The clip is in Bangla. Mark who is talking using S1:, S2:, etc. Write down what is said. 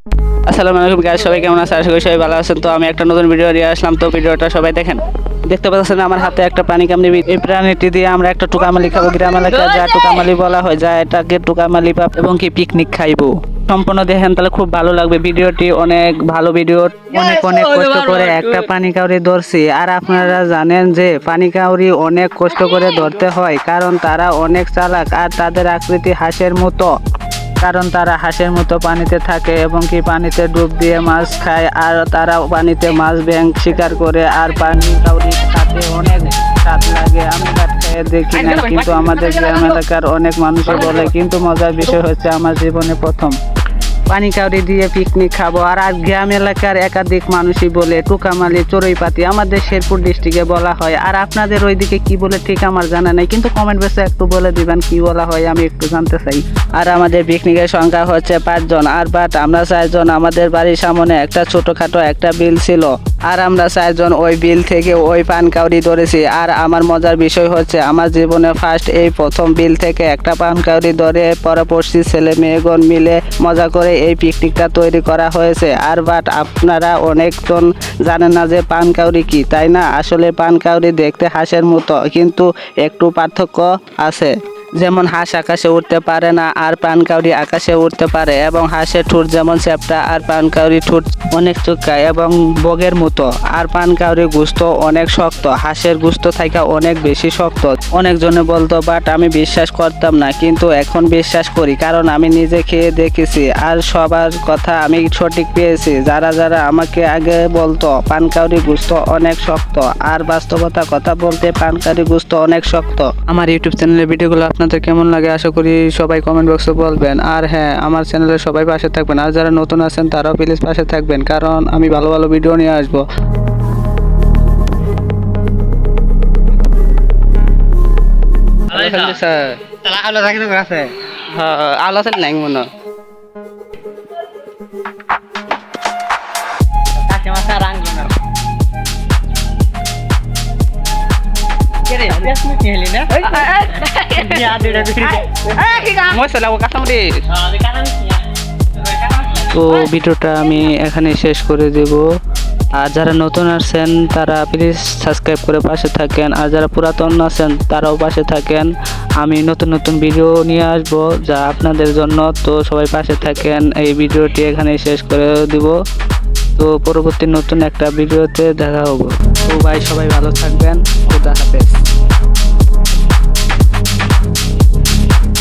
S1: আসসালামু আলাইকুম গাইস, সবাই কেমন আছেন? আশা করি সবাই ভালো আছেন। তো আমি একটা নতুন ভিডিও নিয়ে আসলাম, তো ভিডিওটা সবাই দেখেন। দেখতে পাচ্ছেন আমার হাতে একটা পানি কামড়ি। এই প্রাণীটি দিয়ে আমরা একটা টুকামালি খাবো। গ্রাম এলাকায় যা টুকামালি বলা হয়, যা এটাকে টুকামালি বা এবং কি পিকনিক খাইবো। সম্পূর্ণ দেখেন, তাহলে খুব ভালো লাগবে ভিডিওটি। অনেক ভালো ভিডিও। অনেক অনেক কষ্ট করে একটা পানি কাউরি ধরছি। আর আপনারা জানেন যে পানি কাউরি অনেক কষ্ট করে ধরতে হয়, কারণ তারা অনেক চালাক আর তাদের আকৃতি হাঁসের মতো। কারণ তারা হাঁসের মতো পানিতে থাকে এবং কি পানিতে ডুব দিয়ে মাছ খায়। আর তারা পানিতে মাছ ব্যাঙ শিকার করে। আর পানি কাউরি খাতে অনেক স্বাদ লাগে। আমি ভাত খেয়ে দেখি না, কিন্তু আমাদের গ্রাম এলাকার অনেক মানুষই বলে। কিন্তু মজার বিষয় হচ্ছে আমার জীবনে প্রথম পানি কাউরি দিয়ে পিকনিক খাবো। আর গ্রাম এলাকার একাধিক মানুষই বলে টুকামালি, চড়ুইপাতি আমাদের শেরপুর ডিস্ট্রিক্টে বলা হয়। আর আপনাদের ওইদিকে কি বলে ঠিক আমার জানা নেই, কিন্তু কমেন্ট বক্সে একটু বলে দিবেন কি বলা হয়, আমি একটু জানতে চাই। আর আমাদের পিকনিকের সংখ্যা হচ্ছে 5 জন। আর আমরা 4 জন। আমাদের বাড়ির সামনে একটা ছোটখাটো একটা বিল ছিল, আর আমরা 4 জন ওই বিল থেকে ওই পান কাউরি ধরেছি। আর আমার মজার বিষয় হচ্ছে আমার জীবনে ফার্স্ট এই প্রথম বিল থেকে একটা পান কাউরি ধরে পরবর্তী ছেলে মেয়েগণ মিলে মজা করে এই পিকনিকটা তৈরি করা হয়েছে। আর আপনারা অনেকজন জানেন না যে পান কাউরি কি, তাই না? আসলে পান কাউরি দেখতে হাঁসের মতো, কিন্তু একটু পার্থক্য আছে। যেমন হাঁস আকাশে উঠতে পারে না, আর পান কাউরি আকাশে উঠতে পারে। এবং হাঁসের ঠোঁট যেমন চ্যাপ্টা, আর পান কাউরি ঠোঁট অনেক চোখা এবং বগের মতো। আর পান কাউরি গোস্ত অনেক শক্ত, হাঁসের গোস্ত থেকে অনেক বেশি শক্ত। অনেকজনে বলতো, বাট আমি বিশ্বাস করতাম না, কিন্তু এখন বিশ্বাস করি, কারণ আমি নিজে খেয়ে দেখেছি। আর সবার কথা আমি সঠিক পেয়েছি। যারা যারা আমাকে আগে বলতো পান কাউরি গোস্ত অনেক শক্ত, আর বাস্তবতা কথা বলতে পান কাউরি গোস্ত অনেক শক্ত। আমার ইউটিউব চ্যানেলের ভিডিওগুলো আপনাদের কেমন লাগে আশা করি সবাই কমেন্ট বক্সে বলবেন। আর হ্যাঁ, আমার চ্যানেলে সবাই পাশে থাকবেন। আর যারা নতুন আছেন তারাও প্লিজ পাশে থাকবেন, কারণ আমি ভালো ভালো ভিডিও নিয়ে আসবো। আলো আছে নাই মনে তো ভিডিওটা আমি এখানে শেষ করে দেব। আর যারা নতুন আছেন তারা প্লিজ সাবস্ক্রাইব করে পাশে থাকেন, আর যারা পুরাতন আছেন তারাও পাশে থাকেন। আমি নতুন নতুন ভিডিও নিয়ে আসবো যা আপনাদের জন্য। তো সবাই পাশে থাকেন। এই ভিডিওটি এখানে শেষ করে দিব। তো পরবর্তী নতুন একটা ভিডিওতে দেখা হবো। তো ভাই, সবাই ভালো থাকবেন। খুদা হাফেজ।